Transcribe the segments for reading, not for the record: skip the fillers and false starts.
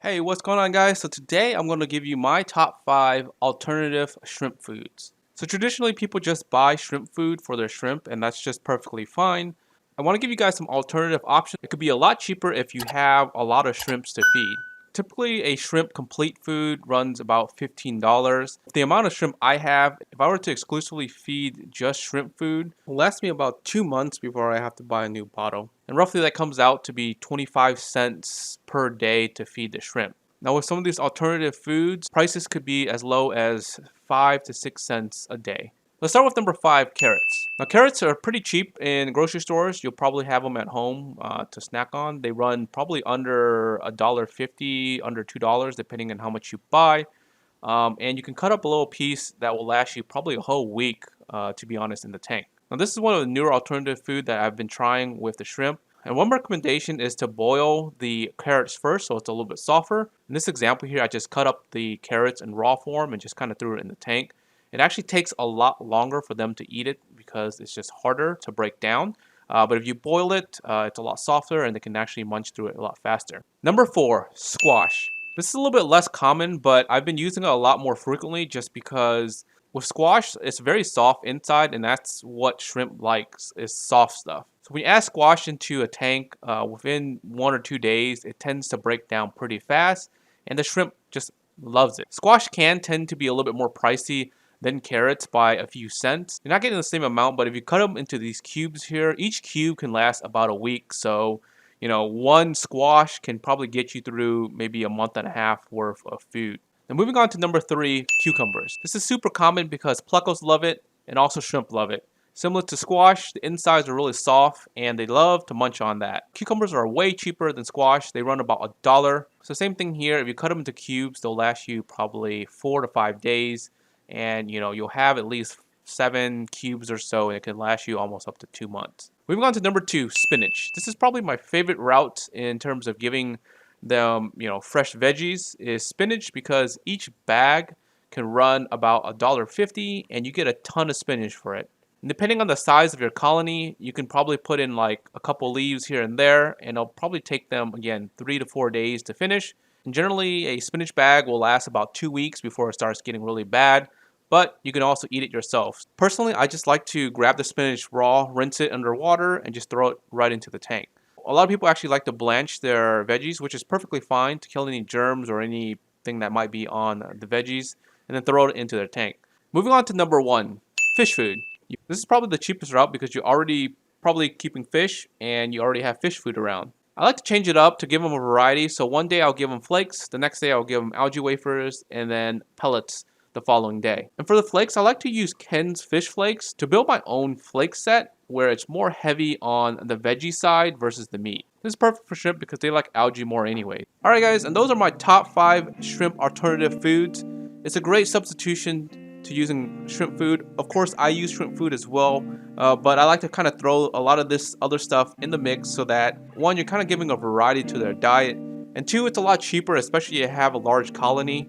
Hey, what's going on, guys? So today I'm going to give you my top 5 alternative shrimp foods. So traditionally people just buy shrimp food for their shrimp, and that's just perfectly fine. I want to give you guys some alternative options. It could be a lot cheaper if you have a lot of shrimps to feed. Typically a shrimp complete food runs about $15. The amount of shrimp I have, if I were to exclusively feed just shrimp food, will last me about 2 months before I have to buy a new bottle. And roughly that comes out to be 25 cents per day to feed the shrimp. Now with some of these alternative foods, prices could be as low as 5 to 6 cents a day. Let's start with number 5, carrots. Now carrots are pretty cheap in grocery stores. You'll probably have them at home to snack on. They run probably under $1.50, under $2, depending on how much you buy. And you can cut up a little piece that will last you probably a whole week, to be honest, in the tank. Now this is one of the newer alternative food that I've been trying with the shrimp. And one recommendation is to boil the carrots first so it's a little bit softer. In this example here, I just cut up the carrots in raw form and just kind of threw it in the tank. It actually takes a lot longer for them to eat it because it's just harder to break down. But if you boil it, it's a lot softer and they can actually munch through it a lot faster. Number 4, squash. This is a little bit less common, but I've been using it a lot more frequently just because with squash, it's very soft inside, and that's what shrimp likes, is soft stuff. So when you add squash into a tank, within 1 or 2 days, it tends to break down pretty fast, and the shrimp just loves it. Squash can tend to be a little bit more pricey than carrots by a few cents. You're not getting the same amount, but if you cut them into these cubes here, each cube can last about a week. So, one squash can probably get you through maybe a month and a half worth of food. Now moving on to number 3, cucumbers. This is super common because pluckos love it and also shrimp love it. Similar to squash, the insides are really soft and they love to munch on that. Cucumbers are way cheaper than squash. They run about $1. So same thing here. If you cut them into cubes, they'll last you probably 4 to 5 days. And you'll have at least 7 cubes or so, and it can last you almost up to 2 months. Moving on to number 2, spinach. This is probably my favorite route in terms of giving them fresh veggies is spinach, because each bag can run about $1.50 and you get a ton of spinach for it. And depending on the size of your colony, you can probably put in like a couple leaves here and there, and it'll probably take them again 3 to 4 days to finish. And generally a spinach bag will last about 2 weeks before it starts getting really bad, but you can also eat it yourself. Personally, I just like to grab the spinach raw, rinse it under water, and just throw it right into the tank. A lot of people actually like to blanch their veggies, which is perfectly fine to kill any germs or anything that might be on the veggies, and then throw it into their tank. Moving on to number 1, fish food. This is probably the cheapest route because you're already probably keeping fish and you already have fish food around. I like to change it up to give them a variety. So one day I'll give them flakes, the next day I'll give them algae wafers, and then pellets the following day. And for the flakes, I like to use Ken's fish flakes to build my own flake set where it's more heavy on the veggie side versus the meat. This is perfect for shrimp because they like algae more anyway. Alright guys, and those are my top 5 shrimp alternative foods. It's a great substitution to using shrimp food. Of course, I use shrimp food as well, but I like to kind of throw a lot of this other stuff in the mix so that, 1, you're kind of giving a variety to their diet, and 2, it's a lot cheaper, especially if you have a large colony.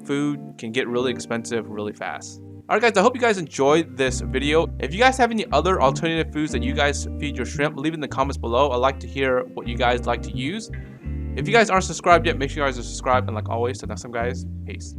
Food can get really expensive really fast. Alright guys, I hope you guys enjoyed this video. If you guys have any other alternative foods that you guys feed your shrimp, leave it in the comments below. I'd like to hear what you guys like to use. If you guys aren't subscribed yet, make sure you guys are subscribed, and like always, till next time guys, peace.